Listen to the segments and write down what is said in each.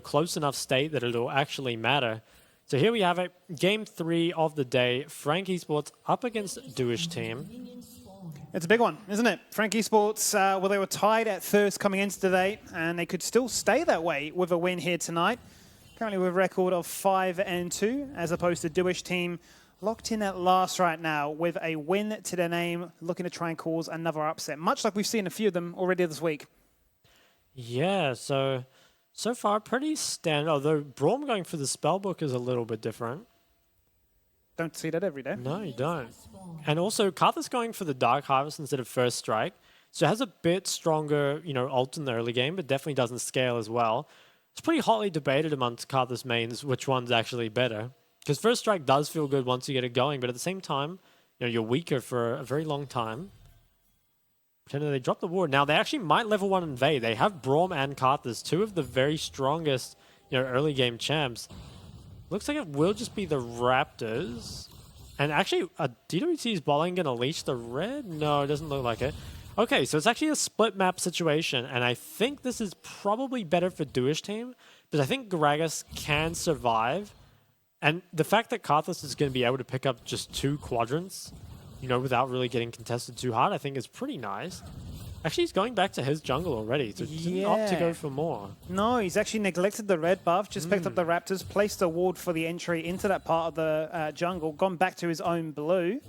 close enough state that it'll actually matter. So here we have it, game 3 of the day. Frank Esports up against Dewish team. It's a big one, isn't it? Frank Esports, well, they were tied at first coming into today, and they could still stay that way with a win here tonight. Currently with a record of 5-2, as opposed to Dewish team locked in at last right now with a win to their name, looking to try and cause another upset, much like we've seen a few of them already this week. Yeah, so far pretty standard, although Braum going for the spellbook is a little bit different. Don't see that every day. No, you don't. And also, Karthus going for the Dark Harvest instead of First Strike, so it has a bit stronger, ult in the early game, but definitely doesn't scale as well. It's pretty hotly debated amongst Karthus mains which one's actually better. Because First Strike does feel good once you get it going, but at the same time, you're weaker for a very long time. Pretending they drop the ward. Now, they actually might level 1 invade. They have Braum and Karthus, two of the very strongest, early game champs. Looks like it will just be the Raptors. And actually, DWT's bot lane going to leash the red? No, it doesn't look like it. Okay, so it's actually a split map situation, and I think this is probably better for Dewish team, because I think Gragas can survive. And the fact that Karthus is going to be able to pick up just 2 quadrants, without really getting contested too hard, I think is pretty nice. Actually, he's going back to his jungle already, so didn't opt to go for more. No, he's actually neglected the red buff, just picked up the Raptors, placed a ward for the entry into that part of the jungle, gone back to his own blue,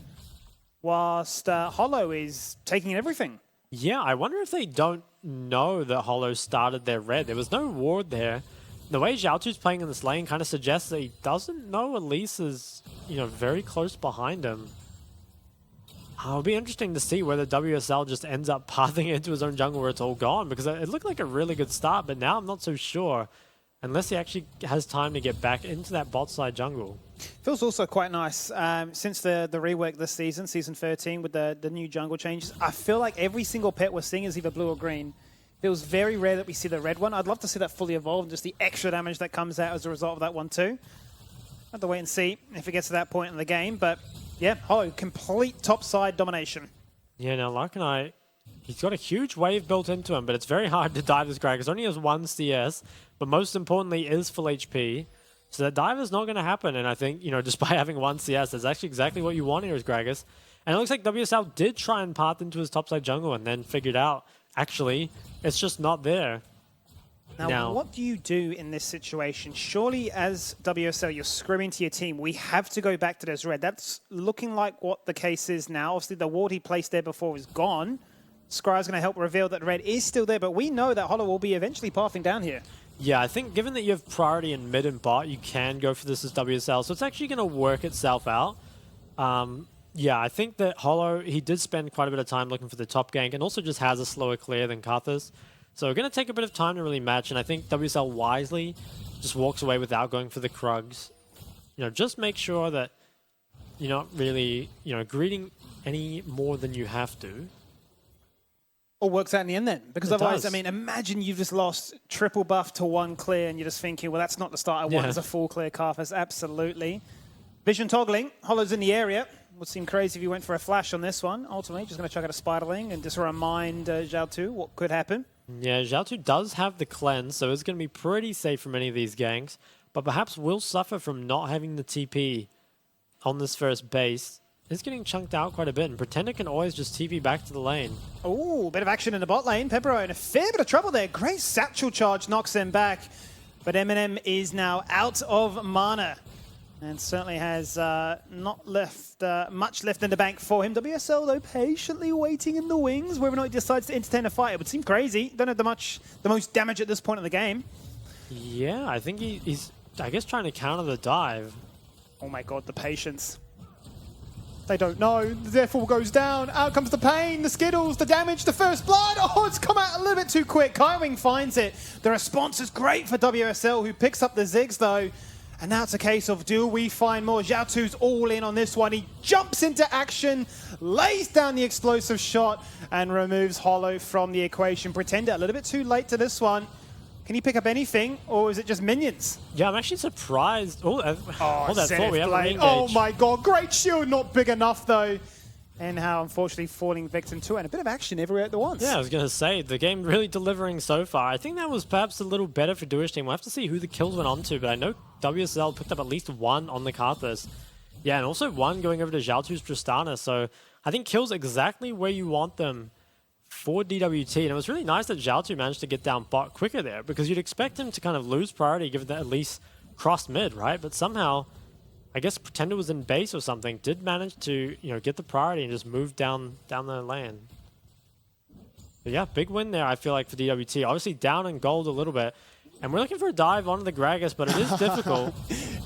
whilst Hollow is taking everything. Yeah, I wonder if they don't know that Hollow started their red. There was no ward there. The way Zhaotu's playing in this lane kind of suggests that he doesn't know Elise is, very close behind him. It'll be interesting to see whether WSL just ends up pathing into his own jungle where it's all gone, because it looked like a really good start, but now I'm not so sure. Unless he actually has time to get back into that bot side jungle. Feels also quite nice since the rework this season, season 13, with the new jungle changes. I feel like every single pet we're seeing is either blue or green. Feels very rare that we see the red one. I'd love to see that fully evolve and just the extra damage that comes out as a result of that one too. Have to wait and see if it gets to that point in the game, but yeah, Hollow, complete topside domination. Yeah, now Larkanai, he's got a huge wave built into him, but it's very hard to dive this Gragas. Only has 1 CS, but most importantly is full HP. So that dive is not going to happen, and I think, just by having 1 CS, that's actually exactly what you want here as Gragas. And it looks like WSL did try and path into his topside jungle and then figured out, actually, it's just not there. Now, what do you do in this situation? Surely, as WSL, you're screaming to your team, we have to go back to this red. That's looking like what the case is now. Obviously, the ward he placed there before is gone. Scry's going to help reveal that red is still there, but we know that Hollow will be eventually pathing down here. Yeah, I think given that you have priority in mid and bot, you can go for this as WSL, so it's actually going to work itself out. Yeah, I think that Hollow, he did spend quite a bit of time looking for the top gank and also just has a slower clear than Karthus. So we're going to take a bit of time to really match, and I think WSL wisely just walks away without going for the Krugs. Just make sure that you're not really, greeting any more than you have to. Or works out in the end then. Because otherwise, I mean, imagine you've just lost triple buff to 1 clear and you're just thinking, well, that's not the start I want as a full clear Karthus. Absolutely. Vision toggling. Hollow's in the area. Would seem crazy if you went for a flash on this one. Ultimately, just going to chuck out a Spiderling and just remind Zhao what could happen. Yeah, Zhao does have the cleanse, so it's going to be pretty safe from any of these ganks, but perhaps will suffer from not having the TP on this first base. It's getting chunked out quite a bit, and Pretender can always just TP back to the lane. Oh, bit of action in the bot lane. Pepero in a fair bit of trouble there. Great satchel charge knocks him back, but Eminem is now out of mana. And certainly has not left much left in the bank for him. WSL, though, patiently waiting in the wings. Whether or not he decides to entertain a fight, it would seem crazy. Don't have the most damage at this point in the game. Yeah, I think he's, I guess, trying to counter the dive. Oh my god, the patience. They don't know. The Therefore goes down. Out comes the pain, the Skittles, the damage, the first blood. Oh, it's come out a little bit too quick. Kaiwing finds it. The response is great for WSL, who picks up the Ziggs, though. And now it's a case of, do we find more? Zhaotu's all in on this one. He jumps into action, lays down the explosive shot, and removes Hollow from the equation. Pretender a little bit too late to this one. Can he pick up anything, or is it just minions? Yeah, I'm actually surprised. Oh, that thought we have oh my god, great shield, not big enough though. And how, unfortunately, falling victim to it, and a bit of action everywhere at the once. Yeah, I was going to say, the game really delivering so far. I think that was perhaps a little better for Dewish team. We'll have to see who the kills went on to, but I know WSL picked up at least one on the Karthus. Yeah, and also one going over to Zhaotu's Tristana, so I think kills exactly where you want them for DWT. And it was really nice that Zhaotu managed to get down bot quicker there, because you'd expect him to kind of lose priority, given that at least crossed mid, right? But somehow, I guess Pretender was in base or something, did manage to, get the priority and just move down the lane. But yeah, big win there, I feel like, for DWT. Obviously down in gold a little bit. And we're looking for a dive onto the Gragas, but it is difficult.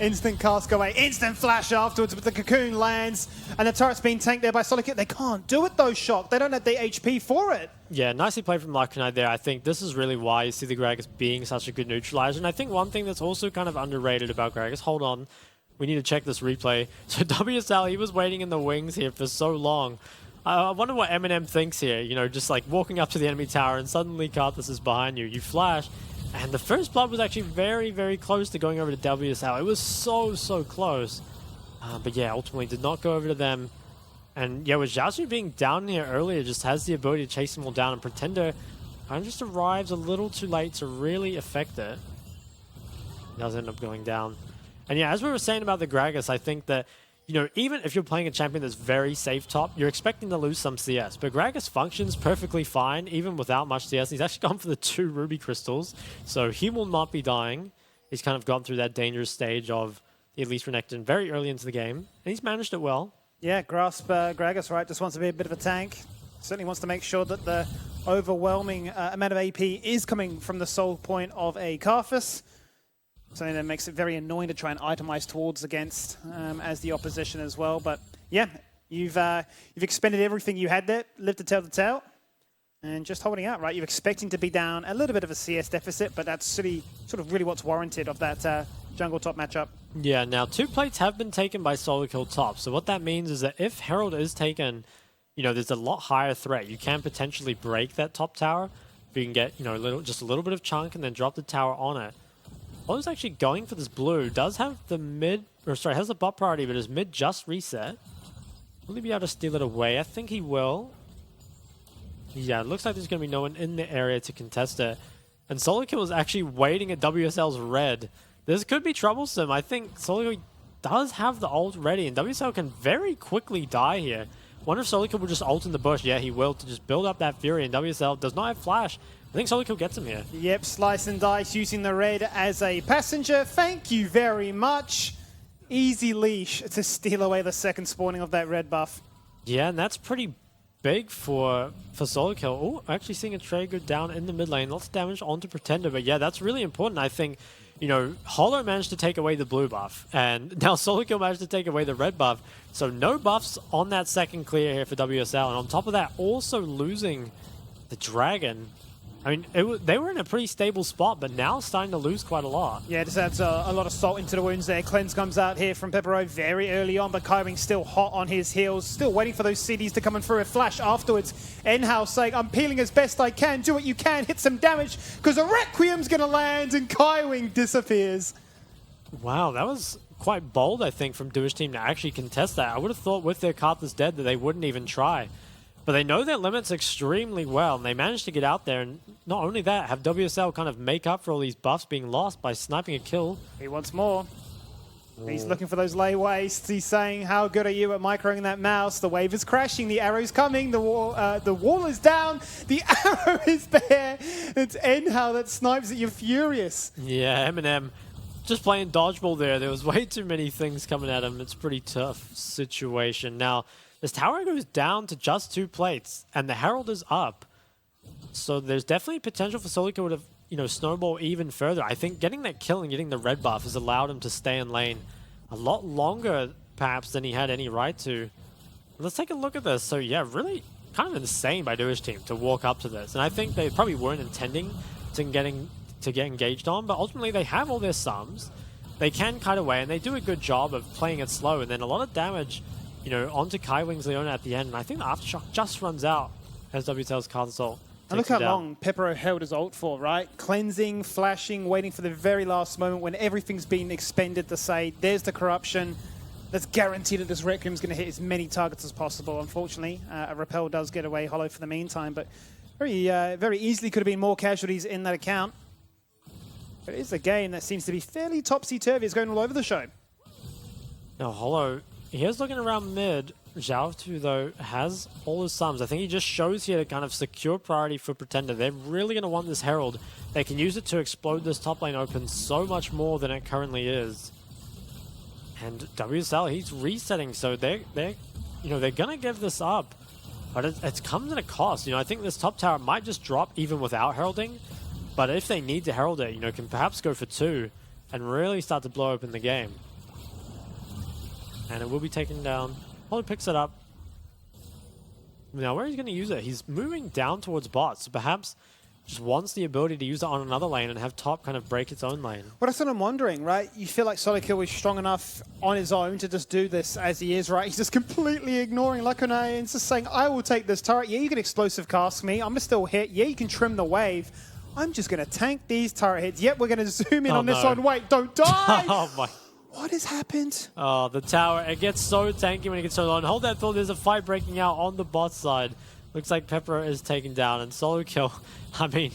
Instant cast away, instant flash afterwards, but the cocoon lands, and the turret's being tanked there by Solid. They can't do it though, Shock. They don't have the HP for it. Yeah, nicely played from Lakunai there. I think this is really why you see the Gragas being such a good neutralizer. And I think one thing that's also kind of underrated about Gragas, hold on, we need to check this replay. So WSL, he was waiting in the wings here for so long. I wonder what Eminem thinks here, just like walking up to the enemy tower and suddenly Karthus is behind you. You flash, and the first blood was actually very, very close to going over to WSL. It was so, so close. But yeah, ultimately did not go over to them. And yeah, with Zhaotu being down here earlier, just has the ability to chase them all down, and Pretender kind of just arrives a little too late to really affect it. He does end up going down. And yeah, as we were saying about the Gragas, I think that, even if you're playing a champion that's very safe top, you're expecting to lose some CS. But Gragas functions perfectly fine, even without much CS. He's actually gone for the 2 Ruby Crystals, so he will not be dying. He's kind of gone through that dangerous stage of the Elise Renekton very early into the game, and he's managed it well. Yeah, Grasp Gragas, right, just wants to be a bit of a tank. Certainly wants to make sure that the overwhelming amount of AP is coming from the sole point of a Karthus. Something that makes it very annoying to try and itemize towards against as the opposition as well. But yeah, you've expended everything you had there, lived to tell the tale, and just holding out, right? You're expecting to be down a little bit of a CS deficit, but that's really, sort of really what's warranted of that jungle top matchup. Yeah, now 2 plates have been taken by solo kill top. So what that means is that if Herald is taken, there's a lot higher threat. You can potentially break that top tower if you can get, just a little bit of chunk and then drop the tower on it. O's actually going for this blue. Does have the has the bot priority, but his mid just reset. Will he be able to steal it away? I think he will. Yeah, it looks like there's going to be no one in the area to contest it. And Solokill is actually waiting at WSL's red. This could be troublesome. I think Solokill does have the ult ready, and WSL can very quickly die here. Wonder if Solokill will just ult in the bush. Yeah, he will, to just build up that Fury, and WSL does not have flash. I think Solokill gets him here. Yep, slice and dice using the red as a passenger. Thank you very much. Easy leash to steal away the second spawning of that red buff. Yeah, and that's pretty big for Solokill. Oh, actually seeing a trade go down in the mid lane. Lots of damage onto Pretender, but yeah, that's really important. I think, Hollow managed to take away the blue buff, and now Solokill managed to take away the red buff. So no buffs on that second clear here for WSL, and on top of that, also losing the Dragon. I mean, they were in a pretty stable spot, but now starting to lose quite a lot. Yeah, just adds a lot of salt into the wounds there. Cleanse comes out here from Pepero very early on, but Kaiwing's still hot on his heels, still waiting for those CDs to come in through a flash afterwards. Enhouse saying, I'm peeling as best I can, do what you can, hit some damage, because a Requiem's going to land, and Kaiwing disappears. Wow, that was quite bold, I think, from Dewish team to actually contest that. I would have thought with their Karthus dead that they wouldn't even try. But they know their limits extremely well, and they managed to get out there. And not only that, have WSL kind of make up for all these buffs being lost by sniping a kill. He wants more. Ooh. He's looking for those lay wastes. He's saying, how good are you at microing that mouse? The wave is crashing. The arrow's coming. The wall is down. The arrow is there. It's Enhao that snipes at you furious. Yeah, Eminem just playing dodgeball there. There was way too many things coming at him. It's a pretty tough situation. Now, this tower goes down to just 2 plates, and the Herald is up. So there's definitely potential for Solico to, snowball even further. I think getting that kill and getting the red buff has allowed him to stay in lane a lot longer, perhaps, than he had any right to. Let's take a look at this. So yeah, really kind of insane by Dewish team to walk up to this. And I think they probably weren't intending to get engaged on, but ultimately they have all their sums. They can cut away, and they do a good job of playing it slow, and then a lot of damage onto Kaiwing's Leona at the end. And I think the Aftershock just runs out as WTL's Karthus ult. And look how long Pepero held his ult for, right? Cleansing, flashing, waiting for the very last moment when everything's been expended to say, there's the corruption. Let's guarantee that this Requiem's going to hit as many targets as possible. Unfortunately, a Repel does get away Hollow for the meantime, but very easily could have been more casualties in that account. But it is a game that seems to be fairly topsy-turvy. It's going all over the show. Now, Hollow, he is looking around mid. Zhao2, though, has all his sums. I think he just shows here to kind of secure priority for Pretender. They're really going to want this Herald. They can use it to explode this top lane open so much more than it currently is. And WSL, he's resetting, so they're going to give this up. But it comes at a cost. I think this top tower might just drop even without heralding. But if they need to herald it, can perhaps go for 2 and really start to blow open the game. And it will be taken down. Hollow picks it up. Now, where he's going to use it? He's moving down towards bot, so perhaps just wants the ability to use it on another lane and have top kind of break its own lane. Well, that's what I'm wondering, right? You feel like Solokill is strong enough on his own to just do this as he is, right? He's just completely ignoring Lakunai and just saying, I will take this turret. Yeah, you can explosive cast me. I'm going to still hit. Yeah, you can trim the wave. I'm just going to tank these turret hits. Yep, we're going to zoom in on this one. Wait, don't die! Oh, my. What has happened? Oh, the tower. It gets so tanky when it gets so long. Hold that thought. There's a fight breaking out on the bot side. Looks like Pepper is taken down. And solo kill. I mean,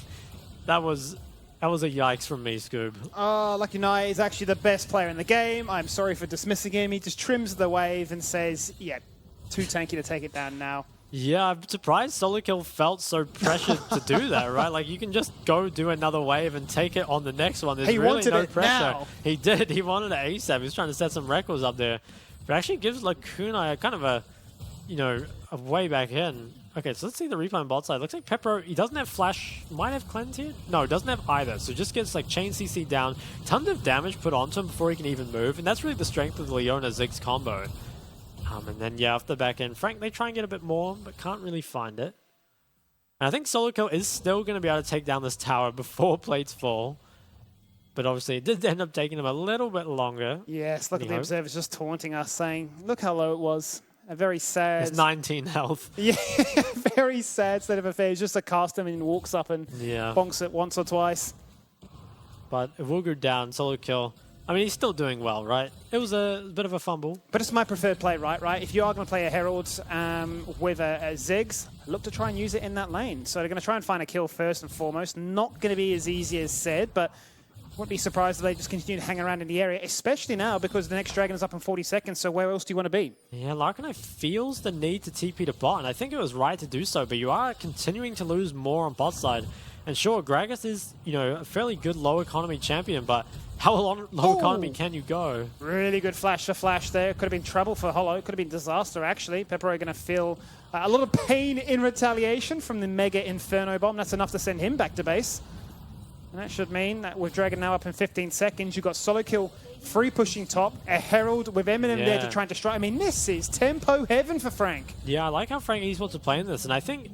that was a yikes from me, Scoob. Lakunai is actually the best player in the game. I'm sorry for dismissing him. He just trims the wave and says, yeah, too tanky to take it down now. Yeah, I'm surprised Solo Kill felt so pressured to do that, right? Like, you can just go do another wave and take it on the next one. There's really no pressure. Now. He did. He wanted it ASAP. He was trying to set some records up there. But actually gives Lakunai kind of a way back in. Okay, so let's see the replay on bot side. Looks like Pepper, he doesn't have flash. Might have cleanse here? No, doesn't have either. So just gets like chain CC down. Tons of damage put onto him before he can even move. And that's really the strength of the Leona Ziggs combo. And then, yeah, off the back end, Frank, they try and get a bit more, but can't really find it. And I think Solo Kill is still going to be able to take down this tower before plates fall. But obviously, it did end up taking him a little bit longer. Yes, look at the observers just taunting us, saying, look how low it was. A very sad... It's 19 health. Yeah, very sad state of affairs. Just to cast him and walks up and bonks it once or twice. But it will go down, Solo Kill. I mean, he's still doing well, right? It was a bit of a fumble. But it's my preferred play, right? If you are going to play a Herald with a Ziggs, look to try and use it in that lane. So they're going to try and find a kill first and foremost. Not going to be as easy as said, but wouldn't be surprised if they just continue to hang around in the area, especially now because the next Dragon is up in 40 seconds, so where else do you want to be? Yeah, Lakunai feels the need to TP to bot, and I think it was right to do so, but you are continuing to lose more on bot side. And sure, Gragas is, a fairly good low economy champion, but how low economy can you go? Really good flash to flash there. Could have been trouble for Hollow. Could have been disaster, actually. Pepero going to feel a lot of pain in retaliation from the Mega Inferno Bomb. That's enough to send him back to base. And that should mean that with Dragon now up in 15 seconds, you've got Solo Kill free pushing top, a Herald with Eminem there to try and destroy. I mean, this is tempo heaven for Frank. Yeah, I like how Frank Esports are playing this. And I think,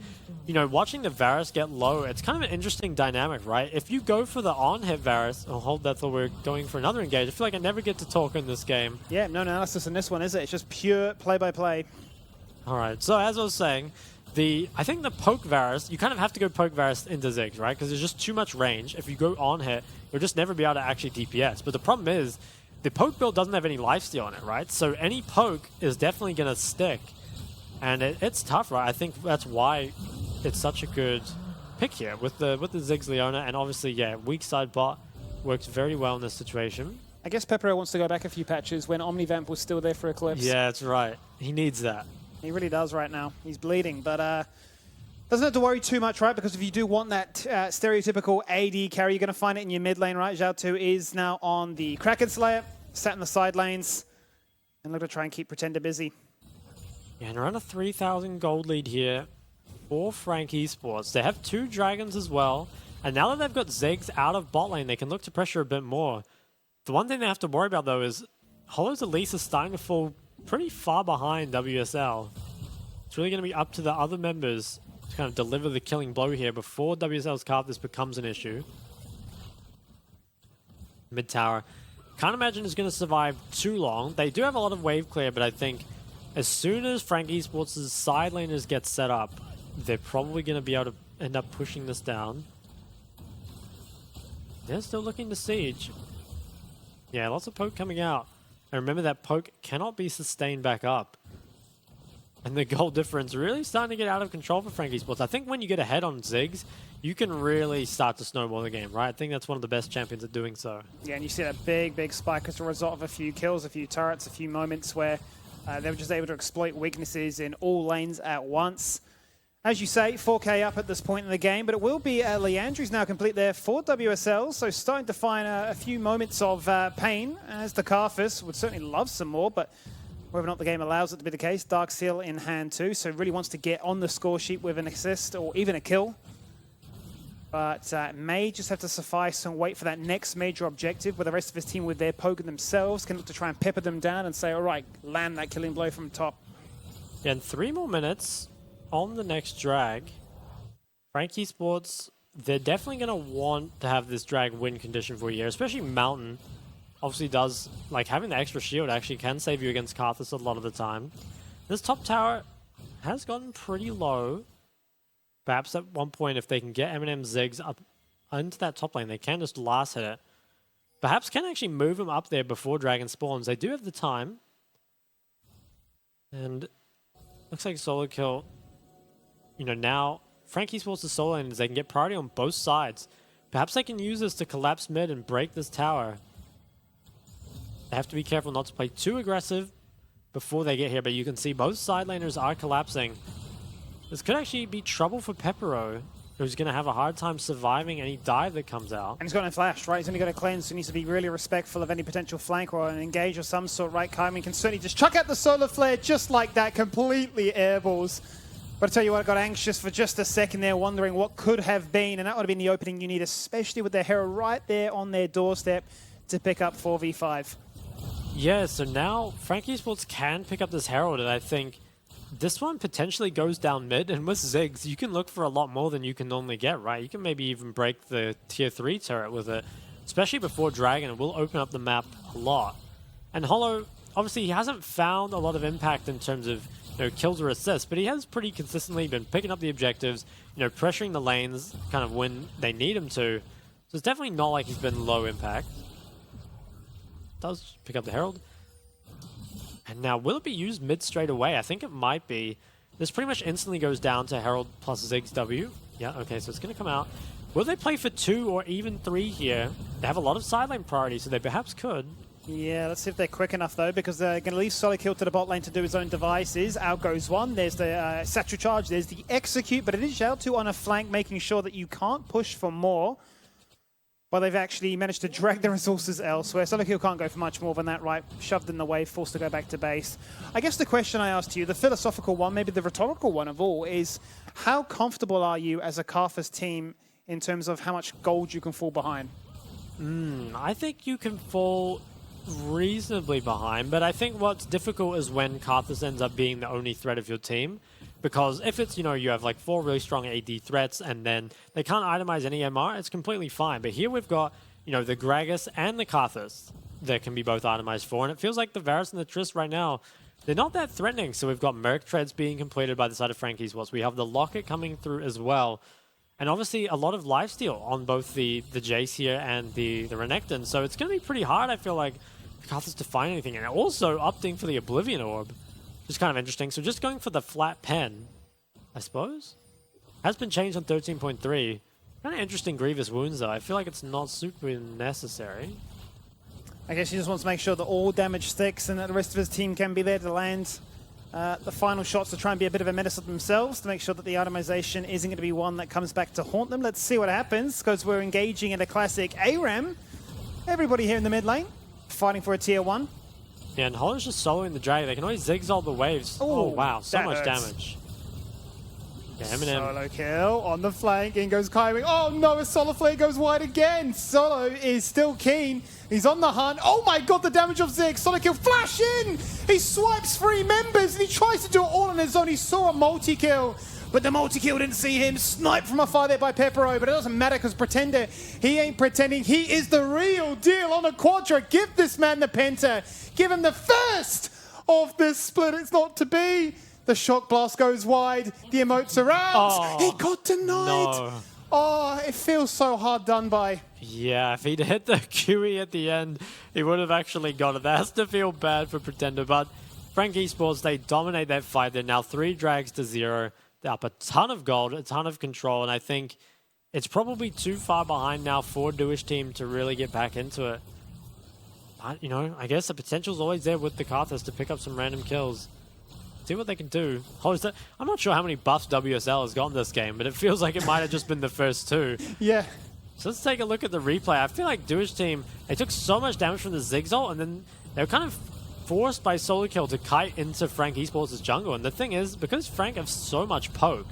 watching the Varus get low, it's kind of an interesting dynamic, right? If you go for the on-hit Varus, hold that thought, we're going for another engage. I feel like I never get to talk in this game. Yeah, no analysis in this one, is it? It's just pure play-by-play. All right, so as I was saying, I think the poke Varus, you kind of have to go poke Varus into Ziggs, right? Because there's just too much range. If you go on hit, you'll just never be able to actually DPS. But the problem is, the poke build doesn't have any lifesteal on it, right? So any poke is definitely going to stick. And it's tough, right? I think that's why it's such a good pick here with the Ziggs Leona. And obviously, yeah, weak side bot works very well in this situation. I guess Pepero wants to go back a few patches when Omnivamp was still there for Eclipse. Yeah, that's right. He needs that. He really does right now. He's bleeding, but doesn't have to worry too much, right? Because if you do want that stereotypical AD carry, you're going to find it in your mid lane, right? Zhao2 is now on the Kraken Slayer, sat in the side lanes, and look to try and keep Pretender busy. Yeah, and around a 3,000 gold lead here for Frank Esports. They have 2 dragons as well, and now that they've got Ziggs out of bot lane, they can look to pressure a bit more. The one thing they have to worry about, though, is Hollow's Elise is starting to fall pretty far behind WSL. It's really going to be up to the other members to kind of deliver the killing blow here before WSL's Karthus becomes an issue. Mid tower. Can't imagine it's going to survive too long. They do have a lot of wave clear, but I think as soon as Frank Esports' side laners get set up, they're probably going to be able to end up pushing this down. They're still looking to siege. Yeah, lots of poke coming out. And remember that poke cannot be sustained back up. And the goal difference really starting to get out of control for Frank Esports. I think when you get ahead on Ziggs, you can really start to snowball the game, right? I think that's one of the best champions at doing so. Yeah, and you see that big spike as a result of a few kills, a few turrets, a few moments where they were just able to exploit weaknesses in all lanes at once. As you say, 4K up at this point in the game, but it will be Leandri's now complete there for WSL, so starting to find a few moments of pain, as the Carthus would certainly love some more, but whether or not the game allows it to be the case, Dark Seal in hand too, so really wants to get on the score sheet with an assist or even a kill. But may just have to suffice and wait for that next major objective where the rest of his team with their poker themselves can look to try and pepper them down and say, all right, land that killing blow from top. Yeah, and 3 more minutes on the next drag. Frank Esports, they're definitely going to want to have this drag win condition for a year, especially Mountain. Obviously does, like having the extra shield actually can save you against Carthus a lot of the time. This top tower has gotten pretty low. Perhaps at one point, if they can get Eminem Ziggs up into that top lane, they can just last hit it. Perhaps can actually move him up there before Dragon spawns. They do have the time. And looks like solo kill. You know, now Frank Esports' solo lane is they can get priority on both sides. Perhaps they can use this to collapse mid and break this tower. They have to be careful not to play too aggressive before they get here, but you can see both side laners are collapsing. This could actually be trouble for Pepero, who's going to have a hard time surviving any dive that comes out. And he's got no flash, right? He's only got a cleanse, so he needs to be really respectful of any potential flank or an engage of some sort, right? Kaimin can certainly just chuck out the solar flare just like that, completely airballs. But I tell you what, I got anxious for just a second there, wondering what could have been, and that would have been the opening you need, especially with their hero right there on their doorstep to pick up 4v5. Yeah, so now Frank Esports can pick up this Herald, and I think this one potentially goes down mid, and with Ziggs, you can look for a lot more than you can normally get, right? You can maybe even break the tier 3 turret with it, especially before Dragon. It will open up the map a lot. And Hollow, obviously, he hasn't found a lot of impact in terms of kills or assists, but he has pretty consistently been picking up the objectives, pressuring the lanes kind of when they need him to. So it's definitely not like he's been low impact. Does pick up the Herald. And now, will it be used mid straight away? I think it might be. This pretty much instantly goes down to Herald plus Ziggs W. Yeah, okay, so it's going to come out. Will they play for 2 or even 3 here? They have a lot of side lane priority, so they perhaps could. Yeah, let's see if they're quick enough, though, because they're going to leave Solid Kill to the bot lane to do his own devices. Out goes one. There's the Satchel Charge. There's the Execute, but it is Xiao2 on a flank, making sure that you can't push for more. But they've actually managed to drag the resources elsewhere. Solid Kill can't go for much more than that, right? Shoved in the way, forced to go back to base. I guess the question I asked you, the philosophical one, maybe the rhetorical one of all, is how comfortable are you as a Carthus team in terms of how much gold you can fall behind? I think you can fall reasonably behind, but I think what's difficult is when Carthus ends up being the only threat of your team. Because if it's, you have like 4 really strong AD threats and then they can't itemize any MR, it's completely fine. But here we've got, the Gragas and the Carthus that can be both itemized for. And it feels like the Varus and the Triss right now, they're not that threatening. So we've got Merc Treads being completed by the side of Frank Esports. We have the Locket coming through as well. And obviously a lot of lifesteal on both the Jace here and the Renekton. So it's going to be pretty hard, I feel like, for Carthus to find anything. And also opting for the Oblivion Orb. Which is kind of interesting. So just going for the flat pen, I suppose? Has been changed on 13.3. Kind of interesting Grievous Wounds, though. I feel like it's not super necessary. I guess he just wants to make sure that all damage sticks and that the rest of his team can be there to land the final shots to try and be a bit of a menace to themselves, to make sure that the itemization isn't going to be one that comes back to haunt them. Let's see what happens, because we're engaging in a classic ARAM. Everybody here in the mid lane, fighting for a tier 1. Yeah, and Hollow's just soloing the drag. They can always zigzag the waves. Ooh, oh, wow. So much hurts. damage. Yeah, Eminem. Solo kill on the flank. In goes Kaiwing. Oh, no. A Solar Flare goes wide again. Solo is still keen. He's on the hunt. Oh, my God. The damage of Zig. Solo kill. Flash in. He swipes 3 members, and he tries to do it all on his own. He saw a multi-kill. But the multi-kill didn't see him. Sniped from afar there by Pepero, but it doesn't matter because Pretender, he ain't pretending. He is the real deal on a Quadra. Give this man the Penta. Give him the first of this split. It's not to be. The Shock Blast goes wide. The emotes are out. Oh, he got denied. No. Oh, it feels so hard done by. Yeah, if he'd hit the QE at the end, he would have actually got it. That has to feel bad for Pretender, but Frank Esports, they dominate that fight. They're now 3 drags to 0. They're up a ton of gold, a ton of control, and I think it's probably too far behind now for Dewish team to really get back into it. But, you know, I guess the potential's always there with the Karthus to pick up some random kills. See what they can do. I'm not sure how many buffs WSL has gotten this game, but it feels like it might have just been the first 2. Yeah. So let's take a look at the replay. I feel like Dewish team, they took so much damage from the Zigzal, and then they were kind of forced by solo kill to kite into Frank Esports' jungle. And the thing is, because Frank has so much poke,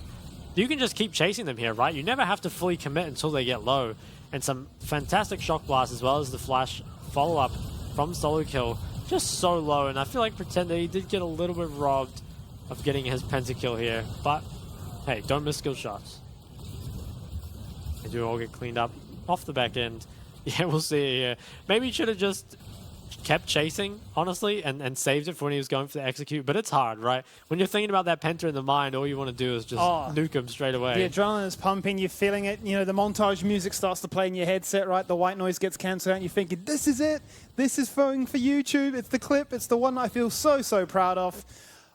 you can just keep chasing them here, right? You never have to fully commit until they get low. And some fantastic shock blast as well as the flash follow-up from solo kill. Just so low, and I feel like Pretender, he did get a little bit robbed of getting his pentakill here. But, hey, don't miss skill shots. They do all get cleaned up off the back end. Yeah, we'll see here. Maybe he should have just kept chasing, honestly, and saved it for when he was going for the execute. But it's hard, right? When you're thinking about that penta in the mind, all you want to do is just nuke him straight away. The adrenaline is pumping. You're feeling it. You know, the montage music starts to play in your headset, right? The white noise gets cancelled out, and you're thinking, this is it. This is going for YouTube. It's the clip. It's the one I feel so, so proud of.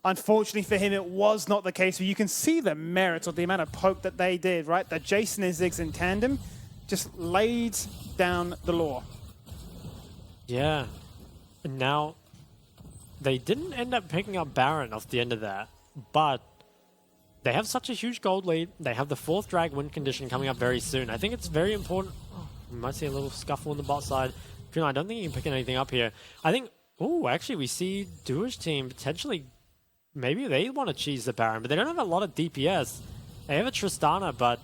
Unfortunately for him, it was not the case. But you can see the merits of the amount of poke that they did, right? The Jason and Ziggs in tandem just laid down the law. Yeah. And now, they didn't end up picking up Baron off the end of that, but they have such a huge gold lead. They have the 4th drag win condition coming up very soon. I think it's very important. Oh, we might see a little scuffle on the bot side. I don't think you can pick anything up here. I think, actually we see Dewish team potentially, maybe they want to cheese the Baron, but they don't have a lot of DPS. They have a Tristana, but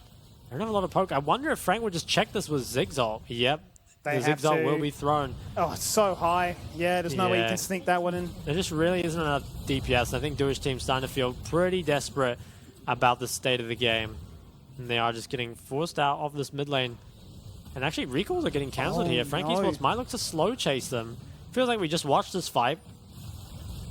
they don't have a lot of poke. I wonder if Frank would just check this with Zigzal. Yep. The Zigzal will be thrown. Oh, it's so high. Yeah, there's no way you can sneak that one in. There just really isn't enough DPS. I think Dewish team's starting to feel pretty desperate about the state of the game. And they are just getting forced out of this mid lane. And actually, recalls are getting cancelled here. Frank Esports might look to slow chase them. Feels like we just watched this fight.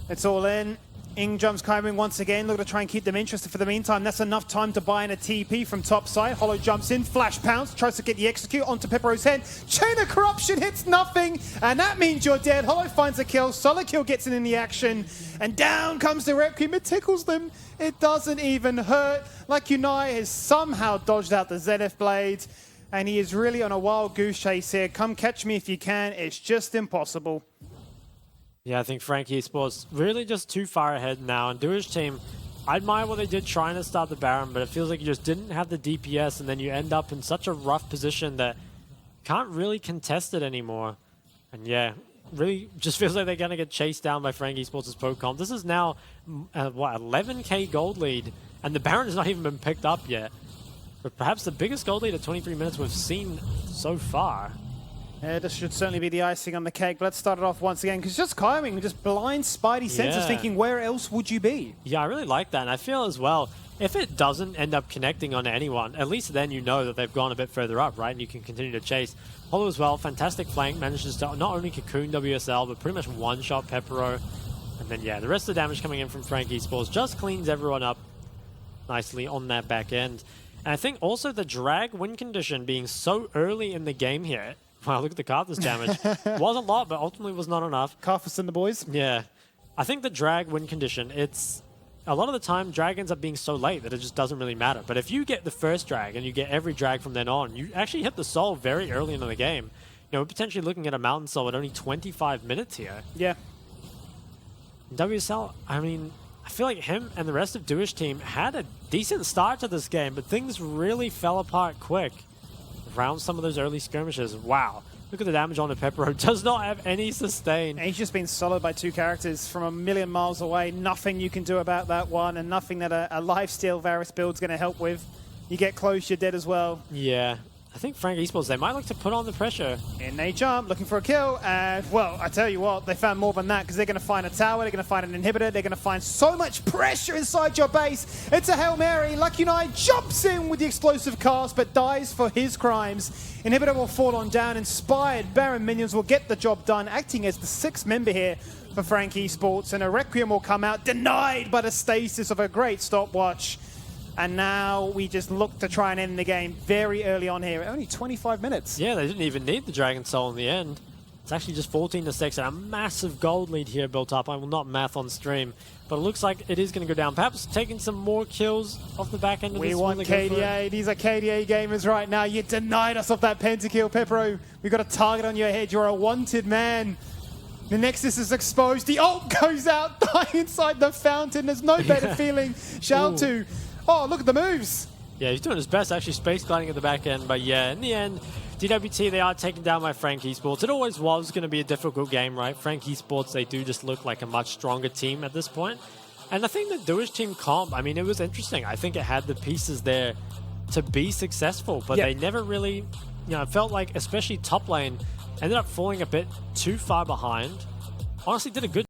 It's all in. Ing jumps Kaiwing once again, looking to try and keep them interested for the meantime. That's enough time to buy in a TP from top side. Hollow jumps in, flash pounce, tries to get the execute onto Peppero's head. Chain of Corruption hits nothing, and that means you're dead. Hollow finds a kill, solo kill gets in the action, and down comes the Requiem. It tickles them. It doesn't even hurt. Like Unai has somehow dodged out the ZF blade, and he is really on a wild goose chase here. Come catch me if you can. It's just impossible. Yeah, I think Frank Esports really just too far ahead now. And Dewish team, I admire what they did trying to start the Baron, but it feels like you just didn't have the DPS, and then you end up in such a rough position that you can't really contest it anymore. And yeah, really just feels like they're going to get chased down by Frank Esports' poke comp. This is now, 11k gold lead, and the Baron has not even been picked up yet. But perhaps the biggest gold lead at 23 minutes we've seen so far. Yeah, this should certainly be the icing on the cake. But let's start it off once again, because just Kaiwing, just blind spidey senses, thinking, where else would you be? Yeah, I really like that. And I feel as well, if it doesn't end up connecting on anyone, at least then you know that they've gone a bit further up, right? And you can continue to chase. Hollow as well, fantastic flank, manages to not only cocoon WSL, but pretty much one-shot Peppero. And then, yeah, the rest of the damage coming in from Frank Esports just cleans everyone up nicely on that back end. And I think also the drag win condition being so early in the game here. Wow, look at the Karthus damage. Was a lot, but ultimately was not enough. Karthus and the boys. Yeah. I think the drag win condition, it's a lot of the time drag ends up being so late that it just doesn't really matter. But if you get the first drag and you get every drag from then on, you actually hit the soul very early into the game. You know, we're potentially looking at a mountain soul at only 25 minutes here. Yeah. WSL, I mean, I feel like him and the rest of Dewish team had a decent start to this game, but things really fell apart quick around some of those early skirmishes. Wow. Look at the damage on the Peppero. Does not have any sustain. And he's just been soloed by 2 characters from a million miles away. Nothing you can do about that one, and nothing that a lifesteal Varus build's going to help with. You get close, you're dead as well. Yeah. I think Frank Esports, they might look to put on the pressure. In they jump, looking for a kill, and, well, I tell you what, they found more than that, because they're going to find a tower, they're going to find an inhibitor, they're going to find so much pressure inside your base. It's a Hail Mary. Lucky Knight jumps in with the explosive cast, but dies for his crimes. Inhibitor will fall on down. Inspired Baron minions will get the job done, acting as the 6th member here for Frank Esports, and a Requiem will come out, denied by the stasis of a great stopwatch. And now we just look to try and end the game very early on here. Only 25 minutes. Yeah, they didn't even need the Dragon Soul in the end. It's actually just 14-6 and a massive gold lead here built up. I will not math on stream, but it looks like it is going to go down. Perhaps taking some more kills off the back end of this. We want KDA. These are KDA gamers right now. You denied us of that pentakill, Pepero. We've got a target on your head. You're a wanted man. The Nexus is exposed. The ult goes out, die inside the fountain. There's no better feeling. Shaltu. Oh, look at the moves. Yeah, he's doing his best, actually space gliding at the back end. But yeah, in the end, DWT, they are taken down by Frank Esports. It always was going to be a difficult game, right? Frank Esports, they do just look like a much stronger team at this point. And I think the Dewish team comp, I mean, it was interesting. I think it had the pieces there to be successful, but they never really, it felt like, especially top lane, ended up falling a bit too far behind. Honestly, did a good